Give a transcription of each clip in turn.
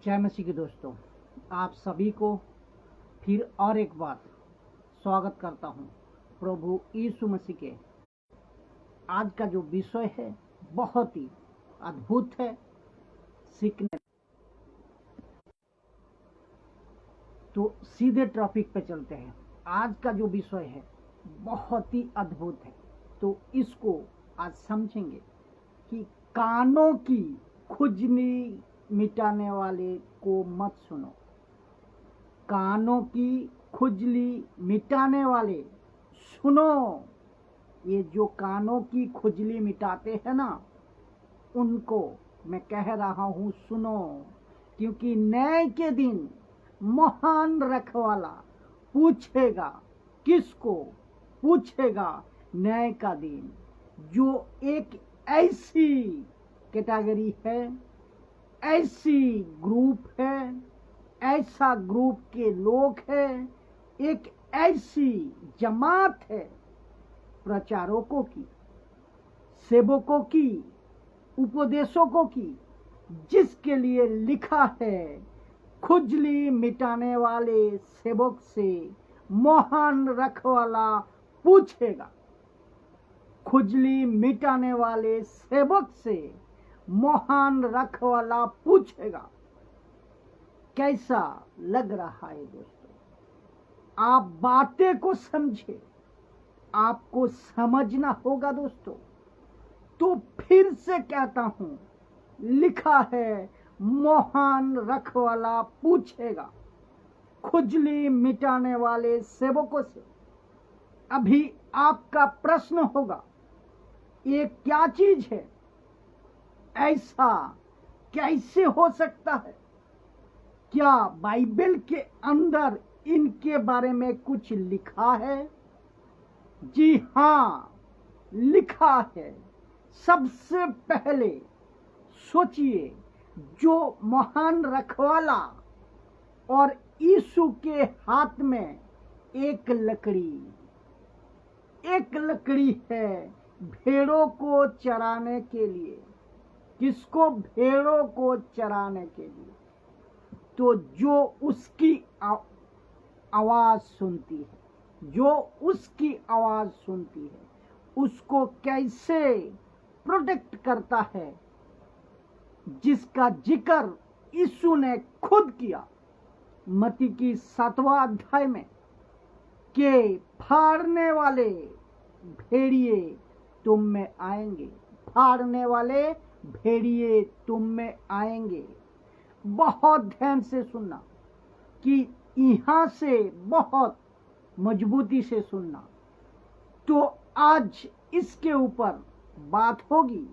जय मसीह के दोस्तों, आप सभी को फिर और एक बार स्वागत करता हूं प्रभु यीशु मसीह के। आज का जो विषय है बहुत ही अद्भुत है। सीखने तो सीधे टॉपिक पे चलते हैं। आज का जो विषय है बहुत ही अद्भुत है, तो इसको आज समझेंगे कि कानों की खुजली मिटाने वाले को मत सुनो। कानों की खुजली मिटाने वाले सुनो। ये जो कानों की खुजली मिटाते हैं ना, उनको मैं कह रहा हूं सुनो, क्योंकि न्याय के दिन महान रखवाला पूछेगा। किसको पूछेगा? न्याय का दिन। जो एक ऐसी कैटेगरी है, ऐसी ग्रुप है, ऐसा ग्रुप के लोग हैं, एक ऐसी जमात है प्रचारकों की, सेवकों की, उपदेशकों की, जिसके लिए लिखा है खुजली मिटाने वाले सेवक से महान रखवाला पूछेगा। खुजली मिटाने वाले सेवक से महान रखवाला पूछेगा। कैसा लग रहा है दोस्तों? आप बातें को समझे, आपको समझना होगा दोस्तों। तो फिर से कहता हूं, लिखा है महान रखवाला पूछेगा खुजली मिटाने वाले सेवकों से। अभी आपका प्रश्न होगा, ये क्या चीज है? ऐसा कैसे हो सकता है? क्या बाइबल के अंदर इनके बारे में कुछ लिखा है? जी हां, लिखा है। सबसे पहले सोचिए, जो महान रखवाला और यीशु के हाथ में एक लकड़ी है भेड़ों को चराने के लिए। किसको? भेड़ों को चराने के लिए। तो जो उसकी आवाज सुनती है, जो उसकी आवाज सुनती है, उसको कैसे प्रोटेक्ट करता है, जिसका जिक्र यीशु ने खुद किया मत्ती की 7वां अध्याय में, के फाड़ने वाले भेड़िए तुम में आएंगे, फाड़ने वाले भेड़िए तुम में आएंगे। बहुत ध्यान से सुनना, कि यहां से बहुत मजबूती से सुनना। तो आज इसके ऊपर बात होगी,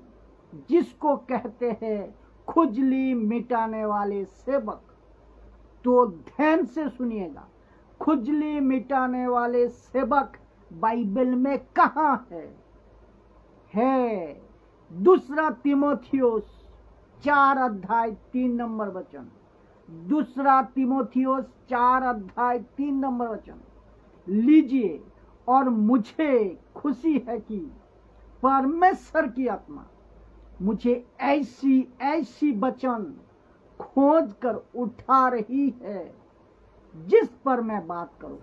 जिसको कहते हैं खुजली मिटाने वाले सेवक। तो ध्यान से सुनिएगा, खुजली मिटाने वाले सेवक बाइबल में कहां है? दूसरा तीमुथियुस 4 अध्याय 3 नंबर वचन। दूसरा तीमुथियुस 4 अध्याय 3 नंबर वचन लीजिए। और मुझे खुशी है कि परमेश्वर की आत्मा मुझे ऐसी वचन खोज कर उठा रही है, जिस पर मैं बात करूं।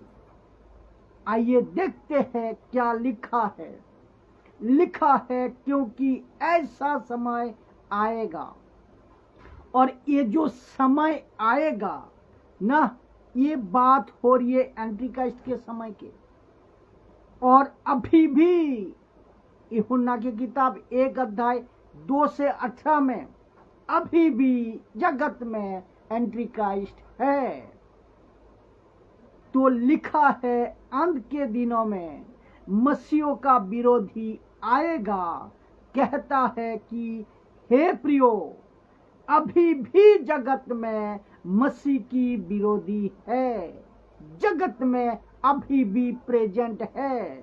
आइए देखते हैं क्या लिखा है। लिखा है, क्योंकि ऐसा समय आएगा, और ये जो समय आएगा ना, ये बात हो रही है एंटीक्राइस्ट के समय के। और अभी भी यूहन्ना की किताब 1 अध्याय 2 से 18 में अभी भी जगत में एंटीक्राइस्ट है। तो लिखा है, अंत के दिनों में मसीहों का विरोधी आएगा, कहता है कि हे प्रियो, अभी भी जगत में मसीह की विरोधी है। जगत में अभी भी प्रेजेंट है।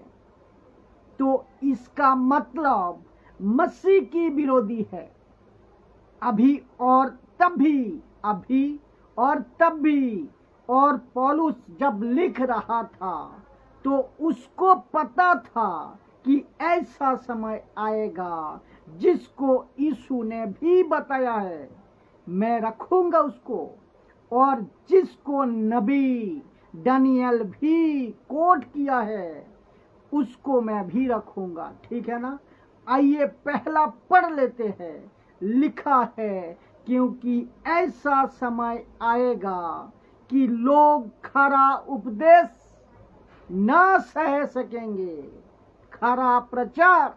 तो इसका मतलब मसीह की विरोधी है। अभी और तब भी, अभी और तब भी। और पौलुस जब लिख रहा था तो उसको पता था कि ऐसा समय आएगा, जिसको यीशु ने भी बताया है। मैं रखूंगा उसको, और जिसको नबी दानियल भी कोट किया है उसको मैं भी रखूंगा। ठीक है ना? आइए पहला पढ़ लेते हैं। लिखा है, क्योंकि ऐसा समय आएगा कि लोग खरा उपदेश ना सह सकेंगे। खरा प्रचार,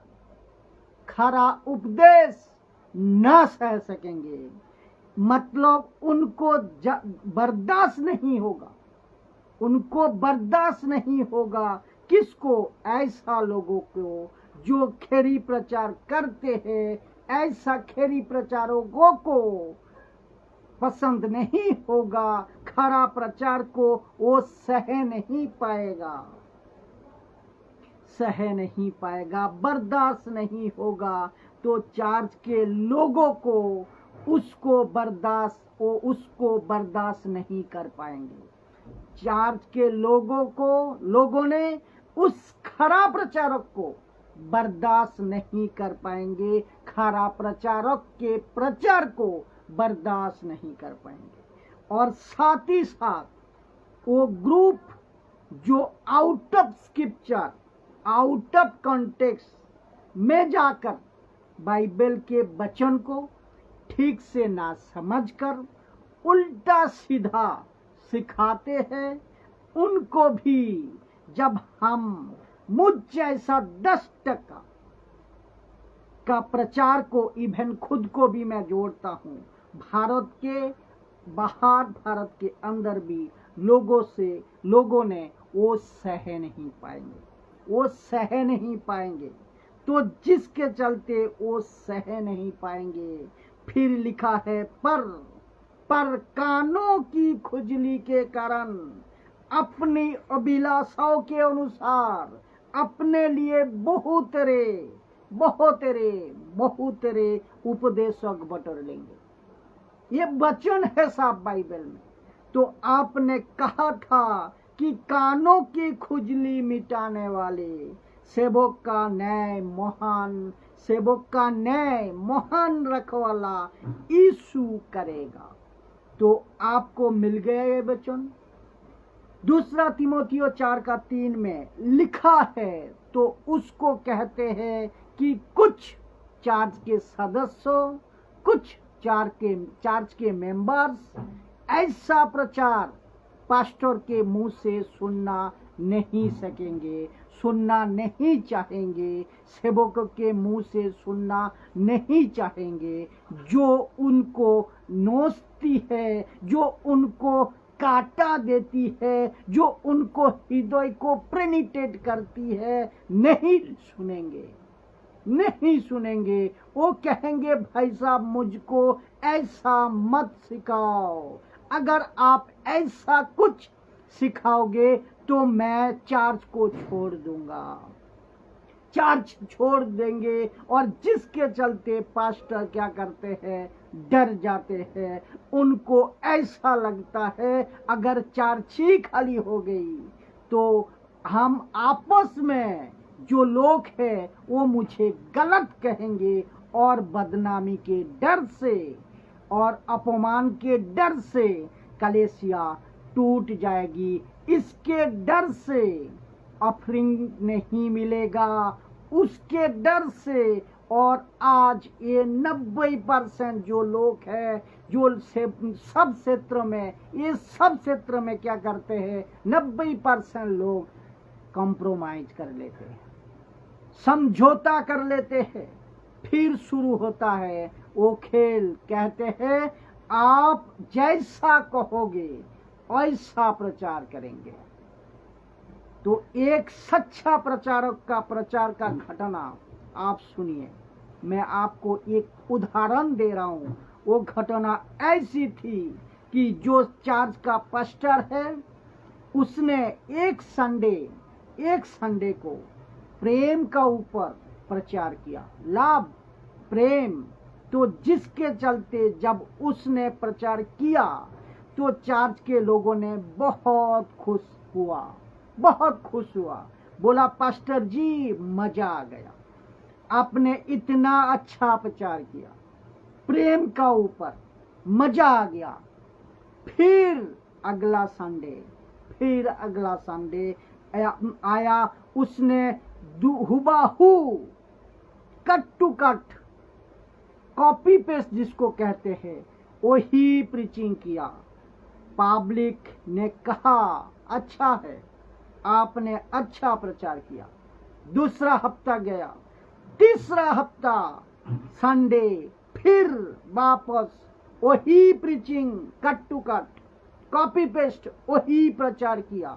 खरा उपदेश ना सह सकेंगे, मतलब उनको बर्दाश्त नहीं होगा। उनको बर्दाश्त नहीं होगा। किसको? ऐसा लोगों को जो खेरी प्रचार करते हैं। ऐसा खेरी प्रचारकों को पसंद नहीं होगा। खरा प्रचार को वो सह नहीं पाएगा, सह नहीं पाएगा, बर्दाश्त नहीं होगा। तो चर्च के लोगों को उसको बर्दाश्त नहीं कर पाएंगे। चर्च के लोगों ने उस खरा प्रचारक को बर्दाश्त नहीं कर पाएंगे। खरा प्रचारक के प्रचार को बर्दाश्त नहीं कर पाएंगे। और साथ ही साथ वो ग्रुप जो out of scripture, out of context में जाकर बाइबल के वचन को ठीक से ना समझकर उल्टा सीधा सिखाते हैं, उनको भी जब हम मुझ जैसा 10% का प्रचार को, इवन खुद को भी मैं जोड़ता हूँ, भारत के बाहर, भारत के अंदर भी लोगों ने वो सह नहीं पाएंगे, वो सह नहीं पाएंगे। तो जिसके चलते वो सह नहीं पाएंगे, फिर लिखा है, पर कानों की खुजली के कारण अपनी अभिलाषाओं के अनुसार अपने लिए बहुतरे उपदेशक बटोर लेंगे। ये वचन है साहब बाइबल में। तो आपने कहा था कि कानों की खुजली मिटाने वाले सेवक का न्याय महान रखवाला यीशु करेगा। तो आपको मिल गया ये वचन। दूसरा तीमुथियो 4:3 में लिखा है। तो उसको कहते हैं कि कुछ चर्च के सदस्यों, कुछ चर्च के मेंबर्स ऐसा प्रचार पास्टर के मुंह से सुनना नहीं सकेंगे, सुनना नहीं चाहेंगे, सेवक के मुंह से सुनना नहीं चाहेंगे, जो उनको नोचती है, जो उनको काटा देती है, जो उनको हृदय को पेनिट्रेट करती है, नहीं सुनेंगे। वो कहेंगे, भाई साहब मुझको ऐसा मत सिखाओ। अगर आप ऐसा कुछ सिखाओगे तो मैं चर्च को छोड़ दूंगा। चर्च छोड़ देंगे। और जिसके चलते पास्टर क्या करते हैं, डर जाते हैं। उनको ऐसा लगता है अगर चर्च ही खाली हो गई तो हम आपस में जो लोग हैं वो मुझे गलत कहेंगे, और बदनामी के डर से और अपमान के डर से कलीसिया टूट जाएगी। इसके डर से ऑफरिंग नहीं मिलेगा, उसके डर से। और आज ये 90% जो लोग हैं, जो सब क्षेत्र में क्या करते हैं, 90% लोग कॉम्प्रोमाइज कर लेते हैं, समझौता कर लेते हैं। फिर शुरू होता है वो खेल। कहते हैं आप जैसा कहोगे वैसा प्रचार करेंगे। तो एक सच्चा प्रचारक का प्रचार का घटना आप सुनिए। मैं आपको एक उदाहरण दे रहा हूं। वो घटना ऐसी थी कि जो चर्च का पास्टर है, उसने एक संडे को प्रेम का ऊपर प्रचार किया, लाभ, प्रेम। तो जिसके चलते जब उसने प्रचार किया तो चर्च के लोगों ने बहुत खुश हुआ। बोला, पास्टर जी मजा आ गया, आपने इतना अच्छा प्रचार किया प्रेम का ऊपर। मजा आ गया। फिर अगला संडे आया, उसने हुबहू cut to cut copy paste जिसको कहते हैं वही प्रीचिंग किया। पब्लिक ने कहा अच्छा है, आपने अच्छा प्रचार किया। दूसरा हफ्ता गया, तीसरा हफ्ता संडे फिर वापस वही preaching, cut to cut copy paste वही प्रचार किया।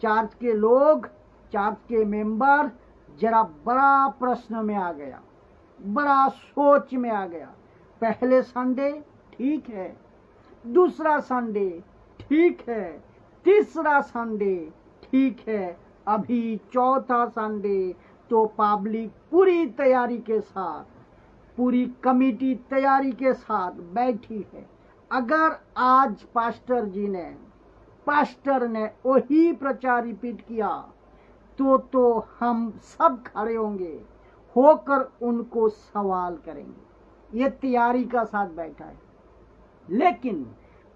चर्च के लोग, चर्च के मेंबर जरा बड़ा प्रश्न में आ गया, बड़ा सोच में आ गया। पहले संडे ठीक है, दूसरा संडे ठीक है, तीसरा संडे ठीक है, अभी चौथा संडे तो पब्लिक पूरी तैयारी के साथ, पूरी कमेटी तैयारी के साथ बैठी है। अगर आज पास्टर ने वही प्रचार रिपीट किया तो हम सब खड़े होकर उनको सवाल करेंगे। ये तैयारी का साथ बैठा है। लेकिन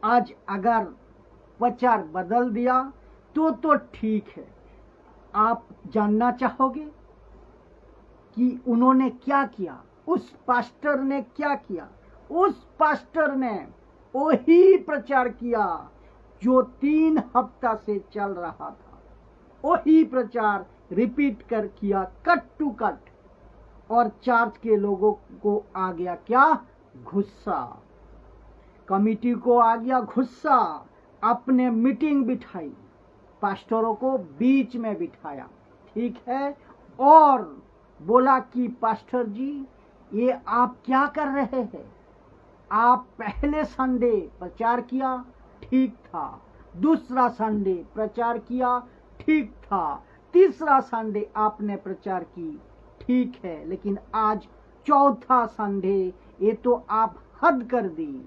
आज अगर प्रचार बदल दिया तो ठीक है। आप जानना चाहोगे कि उन्होंने क्या किया, उस पास्टर ने क्या किया? उस पास्टर ने वही प्रचार किया जो 3 हफ्ता से चल रहा था। वही प्रचार रिपीट कर किया, कट टू कट। और चर्च के लोगों को आ गया क्या? गुस्सा। कमिटी को आ गया गुस्सा। अपने मीटिंग बिठाई, पास्टरों को बीच में बिठाया, ठीक है, और बोला कि पास्टर जी ये आप क्या कर रहे हैं? आप पहले संडे प्रचार किया ठीक था, दूसरा संडे प्रचार किया ठीक था, तीसरा संडे आपने प्रचार की ठीक है, लेकिन आज चौथा संडे ये तो आप हद कर दी।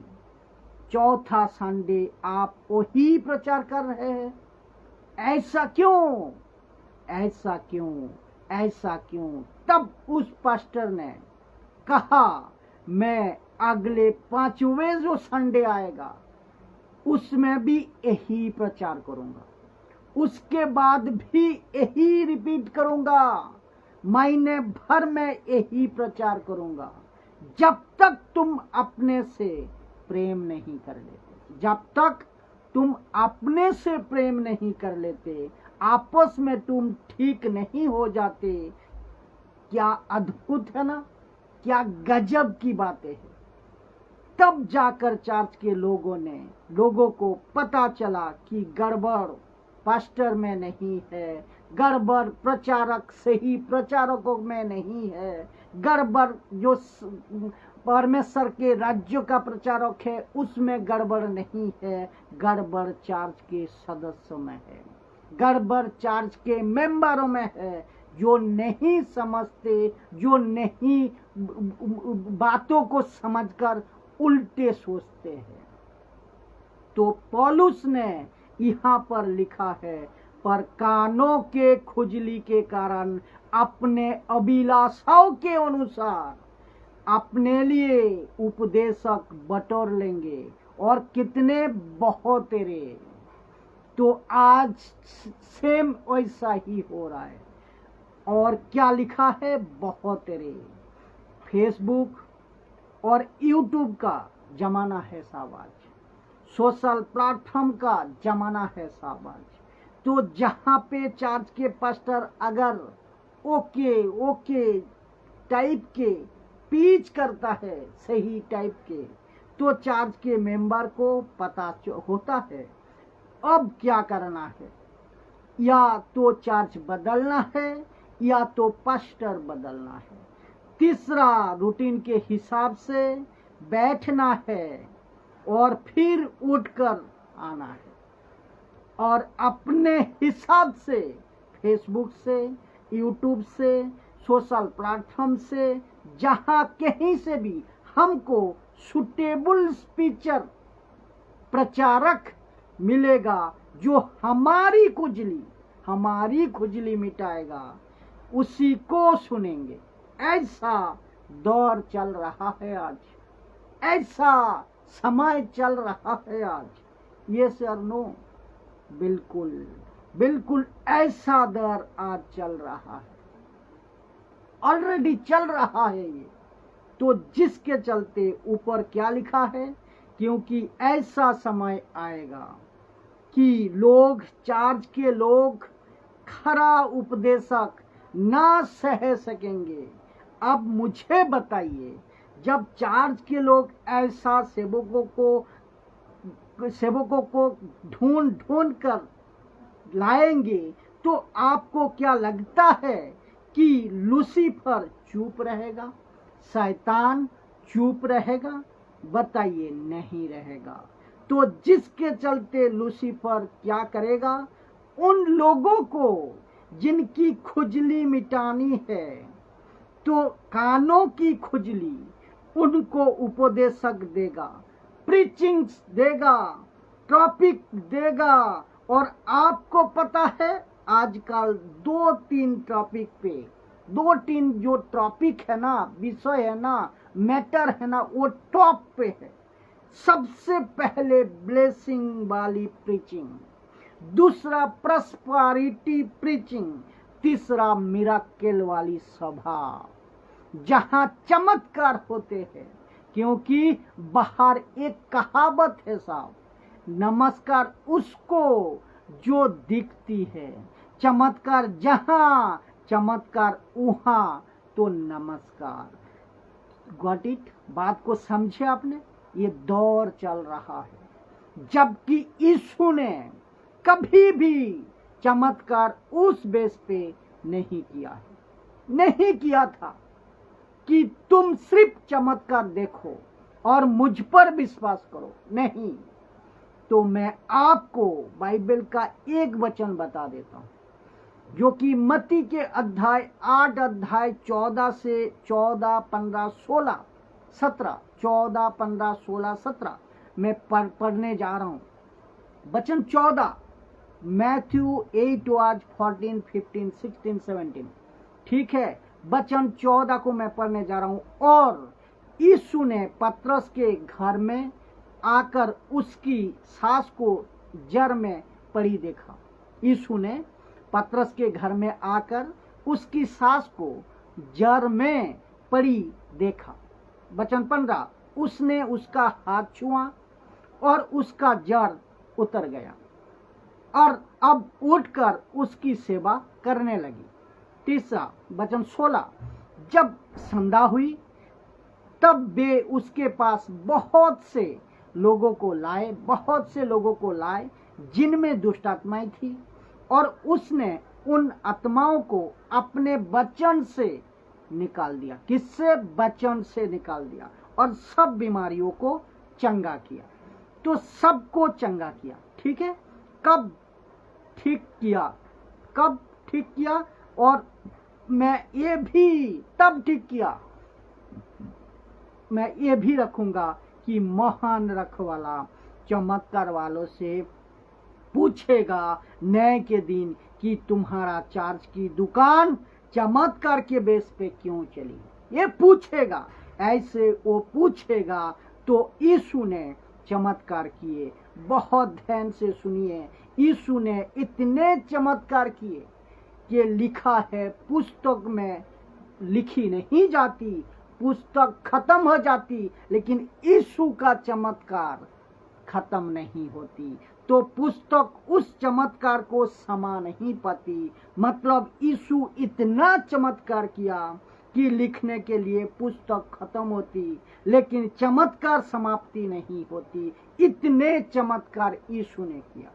चौथा संडे आप वही प्रचार कर रहे हैं। ऐसा क्यों? ऐसा क्यों? ऐसा क्यों? तब उस पास्टर ने कहा मैं अगले 5वें जो संडे आएगा उसमें भी यही प्रचार करूंगा, उसके बाद भी यही रिपीट करूंगा, महीने भर में यही प्रचार करूंगा, जब तक तुम अपने से प्रेम नहीं कर लेते। जब तक तुम अपने से प्रेम नहीं कर लेते, आपस में तुम ठीक नहीं हो जाते। क्या अद्भुत है ना, क्या गजब की बातें हैं। तब जाकर चर्च के लोगों को पता चला कि गड़बड़ पास्टर में नहीं है, गड़बड़ प्रचारक सही प्रचारकों में नहीं है, गड़बड़ जो परमेश्वर के राज्य का प्रचारक है उसमें गड़बड़ नहीं है, गड़बड़ चर्च के सदस्यों में है, गड़बड़ चर्च के मेंबरों में है, जो नहीं समझते, जो नहीं बातों को समझकर उल्टे सोचते हैं। तो पौलुस ने यहाँ पर लिखा है, पर कानों के खुजली के कारण अपने अभिलाषाओं के अनुसार अपने लिए उपदेशक बटोर लेंगे, और कितने बहुतेरे। तो आज सेम वैसा ही हो रहा है। और क्या लिखा है? बहुतेरे। फेसबुक और यूट्यूब का जमाना है शाबाश, सोशल प्लेटफॉर्म का जमाना है शाबाश। तो जहाँ पे चर्च के पास्टर अगर ओके टाइप के पीच करता है, सही टाइप के, तो चर्च के मेंबर को पता होता है अब क्या करना है। या तो चर्च बदलना है या तो पास्टर बदलना है। तीसरा रूटीन के हिसाब से बैठना है और फिर उठकर आना है, और अपने हिसाब से फेसबुक से, यूट्यूब से, सोशल प्लेटफॉर्म से, जहां कहीं से भी हमको सुटेबल स्पीचर प्रचारक मिलेगा जो हमारी खुजली मिटाएगा, उसी को सुनेंगे। ऐसा दौर चल रहा है आज, ऐसा समय चल रहा है आज? यस और नो? बिल्कुल बिल्कुल ऐसा दौर आज चल रहा है, ऑलरेडी चल रहा है ये। तो जिसके चलते ऊपर क्या लिखा है, क्योंकि ऐसा समय आएगा कि लोग, चार्ज के लोग खरा उपदेशक ना सह सकेंगे। अब मुझे बताइए, जब चार्ज के लोग ऐसा सेवकों को ढूंढ ढूंढ कर लाएंगे, तो आपको क्या लगता है कि लूसीफर चुप रहेगा, शैतान चुप रहेगा? बताइए, नहीं रहेगा। तो जिसके चलते लूसीफर क्या करेगा, उन लोगों को जिनकी खुजली मिटानी है, तो कानों की खुजली, उनको उपदेशक देगा, प्रीचिंग्स देगा, टॉपिक देगा। और आपको पता है आजकल 2-3 टॉपिक पे, 2-3 जो टॉपिक है ना, विषय है ना, मैटर है ना, वो टॉप पे है। सबसे पहले ब्लेसिंग वाली प्रीचिंग, दूसरा प्रॉस्पेरिटी प्रीचिंग, तीसरा मिराकल वाली सभा, जहां चमत्कार होते हैं। क्योंकि बाहर एक कहावत है साहब, नमस्कार उसको जो दिखती है, चमत्कार जहां, चमत्कार वहां, तो नमस्कार। Got it? बात को समझे आपने? ये दौर चल रहा है, जबकि यीशु ने कभी भी चमत्कार उस बेस पे नहीं किया है, नहीं किया था कि तुम सिर्फ चमत्कार देखो और मुझ पर विश्वास करो, नहीं। तो मैं आपको बाइबल का एक वचन बता देता हूं, जो कि मत्ती के अध्याय 8 अध्याय 14 से 14, 15, 16, 17, 14, 15, 16, 17 मैं पढ़ने जा रहा हूं। वचन 14, मैथ्यू 8 वाज 14, 15, 16, 17, ठीक है। वचन 14 को मैं पढ़ने जा रहा हूं। और यीशु ने पतरस के घर में आकर उसकी सास को जर में पड़ी देखा। यीशु ने पतरस के घर में आकर उसकी सास को जर में पड़ी देखा। वचन 15, उसने उसका हाथ छुआ और उसका जर उतर गया और अब उठकर उसकी सेवा करने लगी। तीसरा वचन 16, जब संध्या हुई तब वे उसके पास बहुत से लोगों को लाए जिनमें दुष्ट आत्माएं थी, और उसने उन आत्माओं को अपने वचन से निकाल दिया। किससे? वचन से निकाल दिया, और सब बीमारियों को चंगा किया। तो सबको चंगा किया, ठीक है। कब ठीक किया? कब ठीक किया? और मैं ये भी तब ठीक किया, मैं ये भी रखूंगा कि महान रखवाला चमत्कार वालों से पूछेगा न्याय के दिन कि तुम्हारा चार्ज की दुकान चमत्कार के बेस पे क्यों चली। ये पूछेगा, ऐसे वो पूछेगा। तो यीशु ने चमत्कार किए, बहुत ध्यान से सुनिए। यीशु ने इतने चमत्कार किए कि लिखा है, पुस्तक में लिखी नहीं जाती, पुस्तक खत्म हो जाती, लेकिन यीशु का चमत्कार खत्म नहीं होती। तो पुस्तक उस चमत्कार को समा नहीं पाती। मतलब यीशु इतना चमत्कार किया कि लिखने के लिए पुस्तक खत्म होती, लेकिन चमत्कार समाप्ति नहीं होती। इतने चमत्कार यीशु ने किया।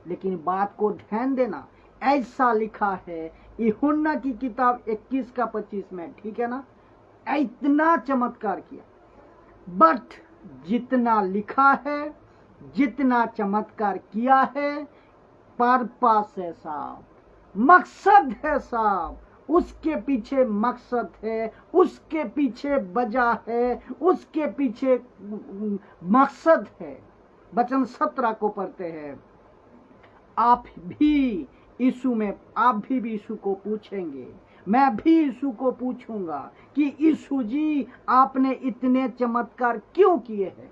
लेकिन बात को ध्यान देना, ऐसा लिखा है यूहन्ना की किताब 21 का 25 में, ठीक है ना, इतना चमत्कार किया। बट जितना लिखा है, जितना चमत्कार किया है, पर्पस है साहब, मकसद है साहब, उसके पीछे मकसद है, उसके पीछे वजह है, उसके पीछे मकसद है। वचन 17 को पढ़ते हैं। आप भी यीशु में, आप भी यीशु को पूछेंगे, मैं भी यीशु को पूछूंगा कि यीशु जी आपने इतने चमत्कार क्यों किए हैं।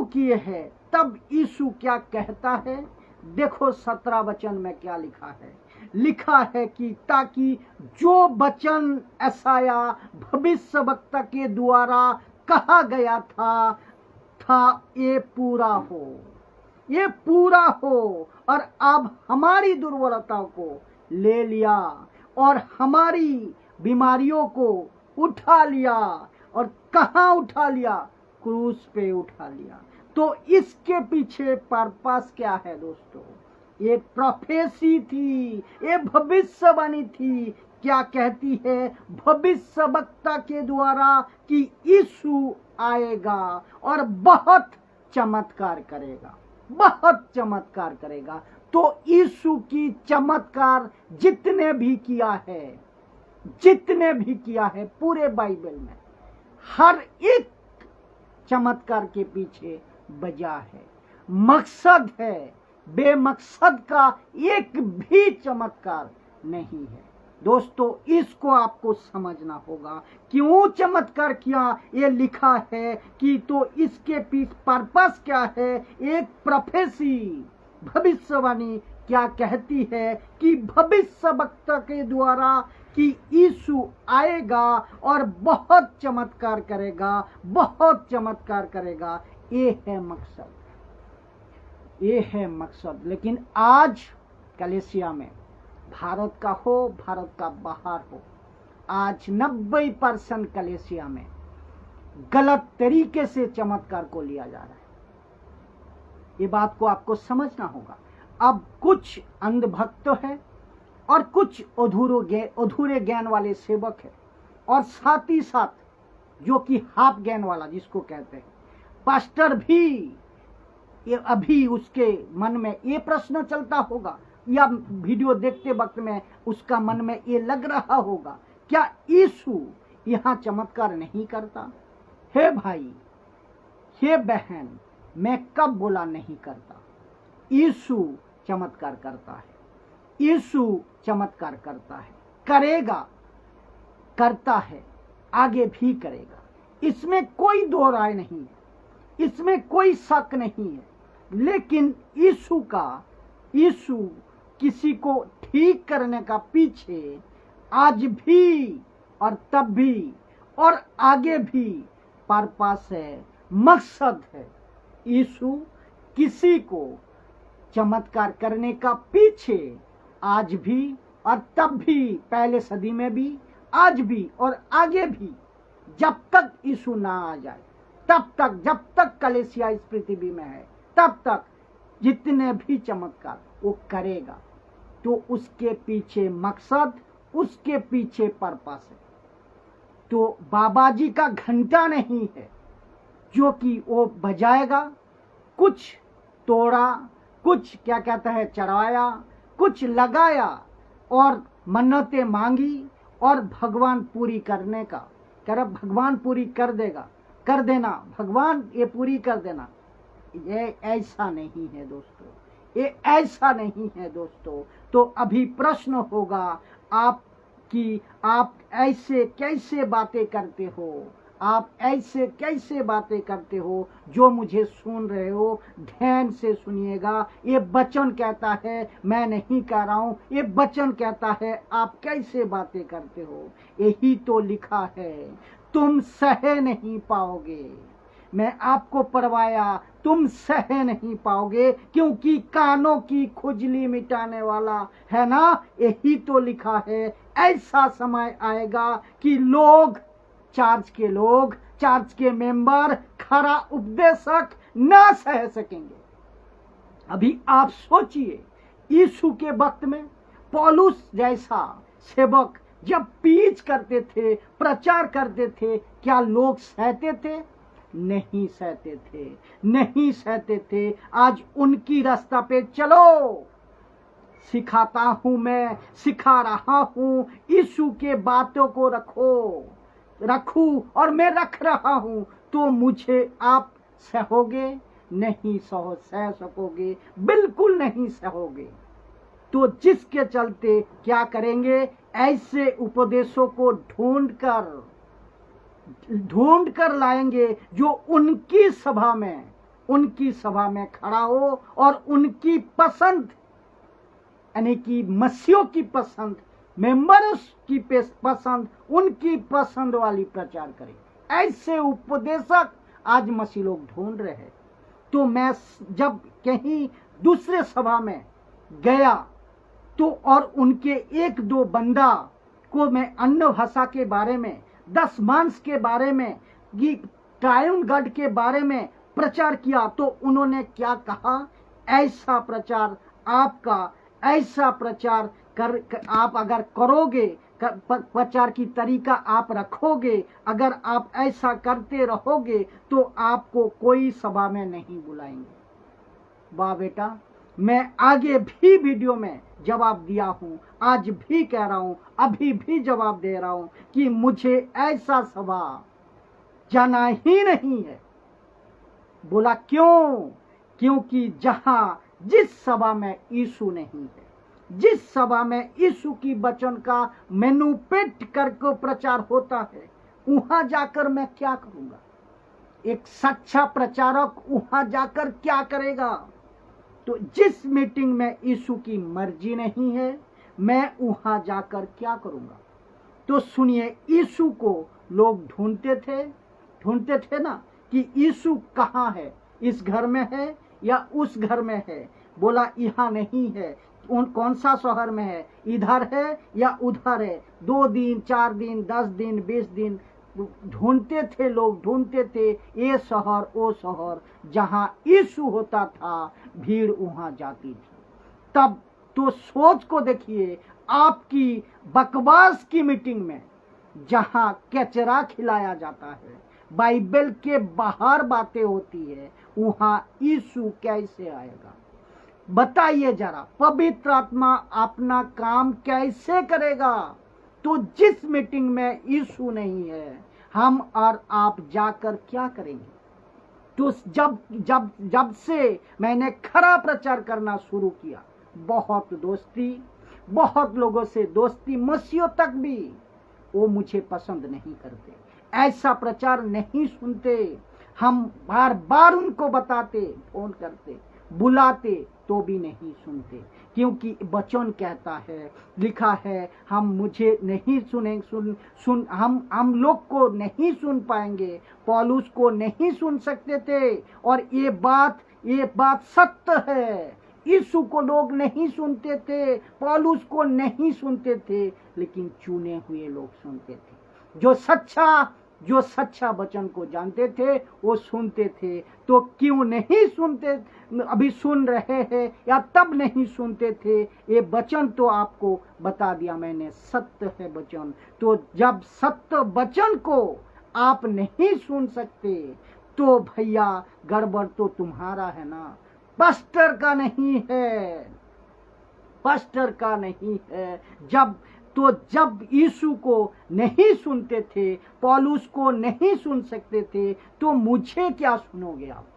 किए हैं, तब यीशु क्या कहता है? देखो 17 वचन में क्या लिखा है। लिखा है कि ताकि जो वचन यशाया भविष्यवक्ता के द्वारा कहा गया था ये पूरा हो, ये पूरा हो। और अब हमारी दुर्बलताओं को ले लिया और हमारी बीमारियों को उठा लिया। और कहाँ उठा लिया? क्रूस पे उठा लिया। तो इसके पीछे पर्पस क्या है दोस्तों? ये प्रोफेसी थी, ये भविष्यवाणी थी। क्या कहती है भविष्यवक्ता के द्वारा कि यीशु आएगा और बहुत चमत्कार करेगा, बहुत चमत्कार करेगा। तो यीशु की चमत्कार जितने भी किया है, जितने भी किया है पूरे बाइबल में, हर एक चमत्कार के पीछे वजह है, मकसद है। बेमकसद का एक भी चमत्कार नहीं है दोस्तों। इसको आपको समझना होगा। क्यों चमत्कार किया ये लिखा है कि तो इसके पीछे पर्पस क्या है? एक प्रोफेसी, भविष्यवाणी क्या कहती है कि भविष्यवक्ता के द्वारा कि यीशु आएगा और बहुत चमत्कार करेगा, बहुत चमत्कार करेगा। ये है मकसद, ये है मकसद। लेकिन आज कलीसिया में, भारत का हो, भारत का बाहर हो, आज 90% कलीसिया में गलत तरीके से चमत्कार को लिया जा रहा है। ये बात को आपको समझना होगा। अब कुछ अंधभक्त है और कुछ अधूरे ज्ञान वाले सेवक है, और साथ ही साथ जो कि हाफ ज्ञान वाला जिसको कहते हैं पास्टर भी, ये अभी उसके मन में ये प्रश्न चलता होगा, या वीडियो देखते वक्त में उसका मन में ये लग रहा होगा, क्या यीशु यहाँ चमत्कार नहीं करता? हे भाई, हे बहन, मैं कब बोला नहीं करता? यीशु चमत्कार करता है, यीशु चमत्कार करता है, करेगा, करता है, आगे भी करेगा। इसमें कोई दो राय नहीं है, इसमें कोई शक नहीं है। लेकिन यीशु किसी को ठीक करने का पीछे आज भी और तब भी और आगे भी पर्पस है, मकसद है। यीशु किसी को चमत्कार करने का पीछे आज भी और तब भी, पहले सदी में भी, आज भी और आगे भी, जब तक यीशु ना आ जाए तब तक, जब तक कलीसिया इस पृथ्वी में है तब तक जितने भी चमत्कार वो करेगा। तो उसके पीछे मकसद, उसके पीछे पर्पस है। तो बाबा जी का घंटा नहीं है जो कि वो बजाएगा, कुछ तोड़ा, कुछ क्या कहता है चढ़ाया, कुछ लगाया और मन्नतें मांगी और भगवान पूरी करने का, कह रहा भगवान पूरी कर देगा, कर देना भगवान, ये पूरी कर देना। ये ऐसा नहीं है दोस्तों, ये ऐसा नहीं है दोस्तों। तो अभी प्रश्न होगा आपकी, आप ऐसे कैसे बातें करते हो? आप ऐसे कैसे बातें करते हो? जो मुझे सुन रहे हो ध्यान से सुनिएगा। ये वचन कहता है, मैं नहीं कह रहा हूं, ये वचन कहता है आप कैसे बातें करते हो। यही तो लिखा है, तुम सह नहीं पाओगे। मैं आपको पढ़वाया, तुम सह नहीं पाओगे, क्योंकि कानों की खुजली मिटाने वाला है ना। यही तो लिखा है। ऐसा समय आएगा कि लोग, चर्च के मेंबर, खरा उपदेशक ना सह सकेंगे। अभी आप सोचिए, यीशु के वक्त में पौलुस जैसा सेवक जब पीच करते थे, प्रचार करते थे, क्या लोग सहते थे? नहीं सहते थे, नहीं सहते थे। आज उनकी रास्ता पे चलो, सिखाता हूं, मैं सिखा रहा हूं, यीशु के बातों को रखूं और मैं रख रहा हूं। तो मुझे आप सहोगे? नहीं सह सकोगे, बिल्कुल नहीं सहोगे। तो जिसके चलते क्या करेंगे, ऐसे उपदेशों को ढूंढ कर लाएंगे जो उनकी सभा में उनकी सभा में खड़ा हो और उनकी पसंद, यानी कि मसीहों की पसंद, मेंबर्स की पसंद, उनकी पसंद वाली प्रचार करे। ऐसे उपदेशक आज मसीह लोग ढूंढ रहे हैं। तो मैं जब कहीं दूसरे सभा में गया तो और उनके एक दो बंदा को मैं अन्य भाषा के बारे में, 10 मांस के बारे में, ट्रायन गॉड के बारे में प्रचार किया तो उन्होंने क्या कहा, ऐसा प्रचार आपका, ऐसा प्रचार आप अगर करोगे, प्रचार की तरीका आप रखोगे, अगर आप ऐसा करते रहोगे तो आपको कोई सभा में नहीं बुलाएंगे। वाह बेटा, मैं आगे भी वीडियो में जवाब दिया हूं, आज भी कह रहा हूं, अभी भी जवाब दे रहा हूं कि मुझे ऐसा सभा जाना ही नहीं है। बोला क्यों? क्योंकि जहां जिस सभा में यीशु नहीं है, जिस सभा में यीशु की वचन का मैनुपेट करके प्रचार होता है, वहां जाकर मैं क्या करूंगा? एक सच्चा प्रचारक वहां जाकर क्या करेगा? तो जिस मीटिंग में यीशु की मर्जी नहीं है, मैं वहां जाकर क्या करूंगा? तो सुनिए, यीशु को लोग ढूंढते थे ना कि यीशु कहाँ है, इस घर में है या उस घर में है। बोला यहाँ नहीं है। कौन सा शहर में है, इधर है या उधर है। 2 दिन 4 दिन 10 दिन 20 दिन ढूंढते थे लोग, ढूंढते थे ये शहर वो शहर, जहां यीशु होता था भीड़ वहां जाती थी। तब तो सोच को देखिए, आपकी बकवास की मीटिंग में जहां कचरा खिलाया जाता है, बाइबल के बाहर बातें होती है, वहां यीशु कैसे आएगा? बताइए जरा, पवित्र आत्मा अपना काम कैसे करेगा? तो जिस मीटिंग में यीशु नहीं है, हम और आप जाकर क्या करेंगे? तो जब से मैंने खरा प्रचार करना शुरू किया, बहुत लोगों से दोस्ती, मसीहों तक भी वो मुझे पसंद नहीं करते, ऐसा प्रचार नहीं सुनते। हम बार बार उनको बताते, फोन करते, बुलाते तो भी नहीं सुनते, क्योंकि वचन कहता है, लिखा है, हम मुझे नहीं हम लोग को नहीं सुन पाएंगे। पौलुस को नहीं सुन सकते थे, और ये बात सत्य है। यीशु को लोग नहीं सुनते थे, पौलुस को नहीं सुनते थे, लेकिन चुने हुए लोग सुनते थे। जो सच्चा वचन को जानते थे वो सुनते थे। तो क्यों नहीं सुनते? अभी सुन रहे हैं या तब नहीं सुनते थे? ये वचन तो आपको बता दिया मैंने, सत्य है वचन। तो जब सत्य वचन को आप नहीं सुन सकते, तो भैया गड़बड़ तो तुम्हारा है ना, पास्टर का नहीं है, पास्टर का नहीं है। जब यीशु को नहीं सुनते थे, पौलुस को नहीं सुन सकते थे, तो मुझे क्या सुनोगे आप?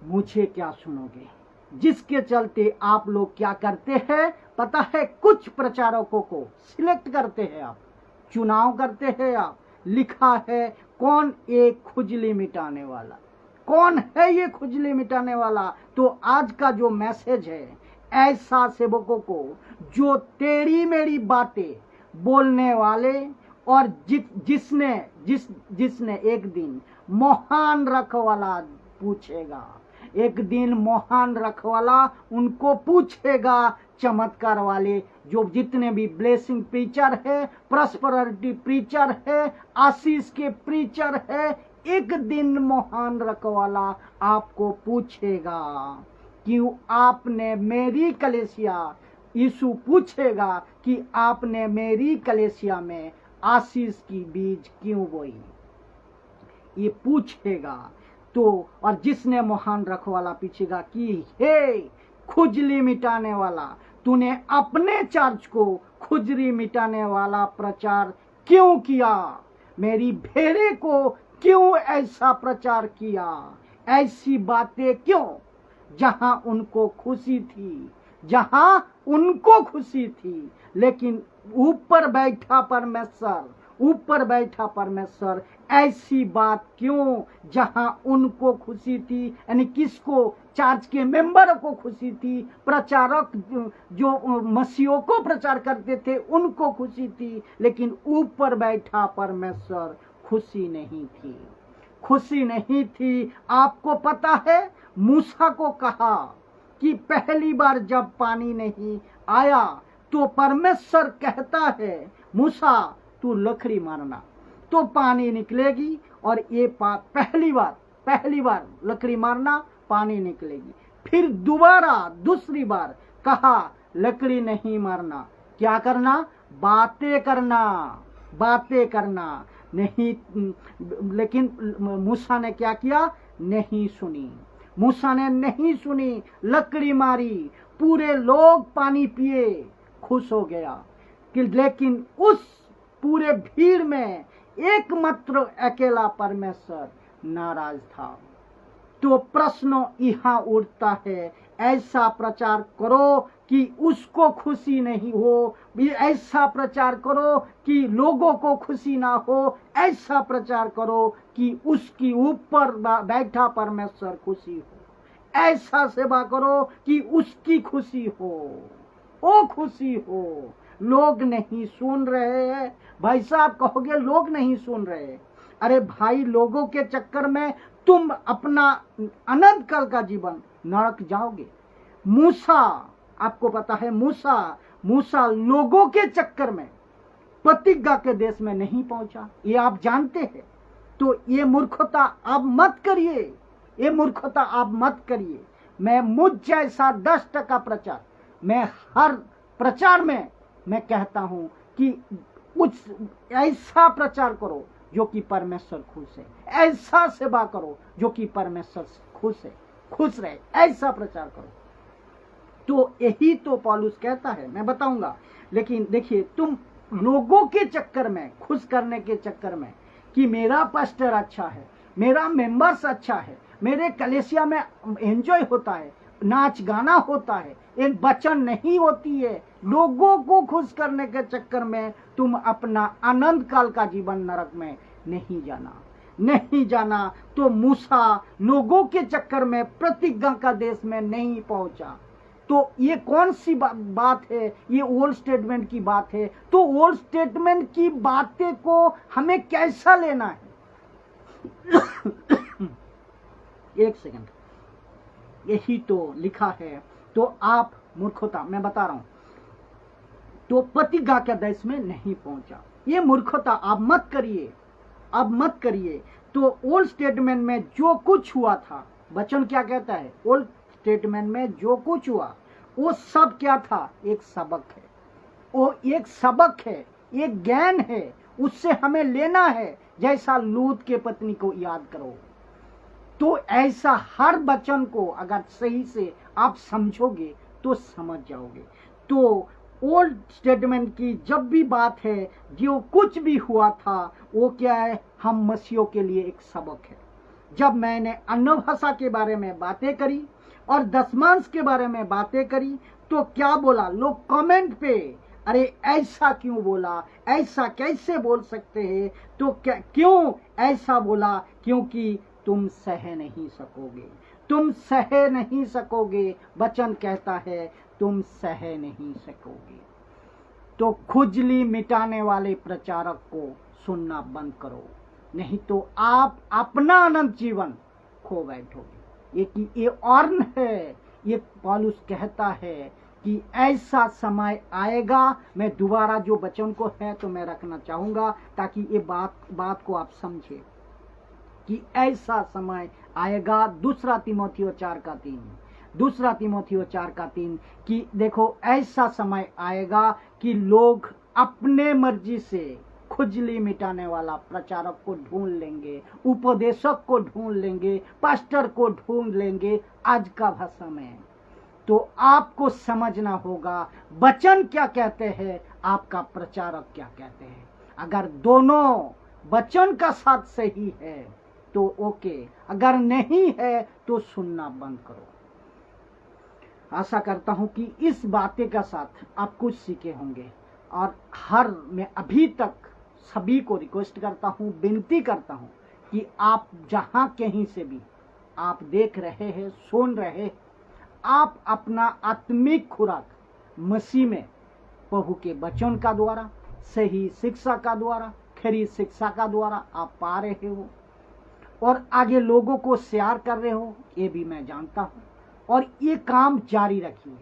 मुझे क्या सुनोगे? जिसके चलते आप लोग क्या करते हैं पता है? कुछ प्रचारकों को सिलेक्ट करते हैं आप, चुनाव करते हैं आप। लिखा है कौन एक खुजली मिटाने वाला, कौन है ये खुजली मिटाने वाला? तो आज का जो मैसेज है, ऐसा सेवकों को जो तेरी मेरी बातें बोलने वाले, और जिसने एक दिन महान रखवाला पूछेगा, एक दिन महान रखवाला उनको पूछेगा, चमत्कार वाले जो जितने भी ब्लेसिंग प्रीचर है, प्रॉस्पेरिटी प्रीचर है, आशीष के प्रीचर है, एक दिन महान रखवाला आपको पूछेगा कि आपने मेरी कलीसिया, यीशु पूछेगा कि आपने मेरी कलीसिया में आशीष की बीज क्यों बोई, ये पूछेगा। तो और जिसने महान रखवाला पूछेगा कि हे खुजली मिटाने वाला, तूने अपने चर्च को खुजली मिटाने वाला प्रचार क्यों किया? मेरी भेड़े को क्यों ऐसा प्रचार किया? ऐसी बातें क्यों? जहां उनको खुशी थी, जहां उनको खुशी थी, लेकिन ऊपर बैठा परमेश्वर ऊपर बैठा परमेश्वर ऐसी बात क्यों, जहां उनको खुशी थी, यानी किसको, चर्च के मेंबरों को खुशी थी, प्रचारक जो मसीहों को प्रचार करते थे उनको खुशी थी, लेकिन ऊपर बैठा परमेश्वर खुशी नहीं थी, खुशी नहीं थी। आपको पता है, मूसा को कहा कि पहली बार जब पानी नहीं आया तो परमेश्वर कहता है, मूसा तू लकड़ी मारना तो पानी निकलेगी, और ये पहली बार लकड़ी मारना, पानी निकलेगी। फिर दोबारा दूसरी बार कहा लकड़ी नहीं मारना, क्या करना, बातें करना नहीं। लेकिन मूसा ने क्या किया, नहीं सुनी, मूसा ने नहीं सुनी, लकड़ी मारी, पूरे लोग पानी पिए, खुश हो गया। लेकिन उस पूरे भीड़ में एकमात्र अकेला परमेश्वर नाराज था। तो प्रश्न यहाँ उठता है, ऐसा प्रचार करो कि उसको खुशी नहीं हो, ऐसा प्रचार करो कि लोगों को खुशी ना हो, ऐसा प्रचार करो कि उसकी ऊपर बैठा परमेश्वर खुशी हो, ऐसा सेवा करो कि उसकी खुशी हो, वो खुशी हो। लोग नहीं सुन रहे हैं। भाई साहब कहोगे लोग नहीं सुन रहे, अरे भाई लोगों के चक्कर में तुम अपना अनंत काल का जीवन नरक जाओगे। मूसा, आपको पता है, मूसा लोगों के चक्कर में प्रतिज्ञा के देश में नहीं पहुंचा, ये आप जानते हैं। तो ये मूर्खता आप मत करिए, ये मूर्खता आप मत करिए। मैं मुझ जैसा 10% प्रचार, मैं हर प्रचार में मैं कहता हूं कि कुछ ऐसा प्रचार करो जो कि परमेश्वर खुश है, ऐसा सेवा करो जो कि परमेश्वर खुश रहे, ऐसा प्रचार करो। तो यही तो पौलुस कहता है, मैं बताऊंगा। लेकिन देखिए, तुम लोगों के चक्कर में, खुश करने के चक्कर में कि मेरा पास्टर अच्छा है, मेरा मेंबर्स अच्छा है, मेरे कलेसिया में एंजॉय होता है, नाच गाना होता है, एक वचन नहीं होती है, लोगों को खुश करने के चक्कर में तुम अपना अनंत काल का जीवन नरक में नहीं जाना। तो मूसा लोगों के चक्कर में प्रतिज्ञा का देश में नहीं पहुंचा। तो ये कौन सी बात है, ये ओल्ड स्टेटमेंट की बात है। तो ओल्ड स्टेटमेंट की बातें को हमें कैसा लेना है? एक सेकंड, यही तो लिखा है। तो आप मूर्खता, मैं बता रहा हूं, तो प्रतिज्ञा के देश में नहीं पहुंचा, ये मूर्खता आप मत करिए। तो ओल्ड स्टेटमेंट में जो कुछ हुआ था, वचन क्या कहता है, ओल्ड स्टेटमेंट में जो कुछ हुआ वो सब क्या था, एक सबक है, वो एक सबक है, एक ज्ञान है, उससे हमें लेना है। जैसा लूत के पत्नी को याद करो, तो ऐसा हर वचन को अगर सही से आप समझोगे तो समझ जाओगे। तो ओल्ड स्टेटमेंट की जब भी बात है, जो कुछ भी हुआ था वो क्या है, हम मसीहों के लिए एक सबक है। जब मैंने अन्य भाषा के बारे में बातें करी और दशमांश के बारे में बातें करी, तो क्या बोला लोग कमेंट पे, अरे ऐसा क्यों बोला, ऐसा कैसे बोल सकते हैं, तो क्यों ऐसा बोला, क्योंकि तुम सह नहीं सकोगे। वचन कहता है तुम सह नहीं सकोगे। तो खुजली मिटाने वाले प्रचारक को सुनना बंद करो, नहीं तो आप अपना अनंत जीवन खो बैठोगे। ये ऑर्न है, ये पौलुस कहता है कि ऐसा समय आएगा। मैं दोबारा जो वचन को है तो मैं रखना चाहूंगा ताकि ये बात को आप समझे कि ऐसा समय आएगा। दूसरा तीमुथियो 4:3 कि देखो ऐसा समय आएगा कि लोग अपने मर्जी से खुजली मिटाने वाला प्रचारक को ढूंढ लेंगे, उपदेशक को ढूंढ लेंगे, पास्टर को ढूंढ लेंगे आज का भाषा में। तो आपको समझना होगा वचन क्या कहते हैं, आपका प्रचारक क्या कहते हैं। अगर दोनों वचन का साथ सही है तो ओके, अगर नहीं है तो सुनना बंद करो। आशा करता हूं कि इस बातें का साथ आप कुछ सीखे होंगे और हर मैं अभी तक सभी को रिक्वेस्ट करता हूँ, विनती करता हूँ कि आप जहाँ कहीं से भी आप देख रहे हैं, सुन रहे हैं, आप अपना आत्मिक खुराक मसीह में प्रभु के वचन का द्वारा, सही शिक्षा का द्वारा, खरी शिक्षा का द्वारा आप पा रहे हो और आगे लोगों को शेयर कर रहे हो, ये भी मैं जानता हूँ। और ये काम जारी रखिए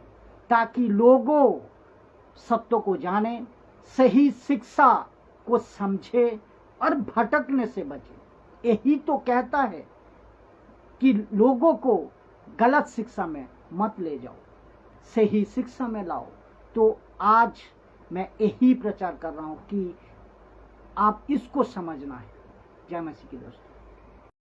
ताकि लोगों सत्य को जाने, सही शिक्षा को समझे और भटकने से बचे। यही तो कहता है कि लोगों को गलत शिक्षा में मत ले जाओ, सही शिक्षा में लाओ। तो आज मैं यही प्रचार कर रहा हूं कि आप इसको समझना है। जय मसीह की दोस्तों।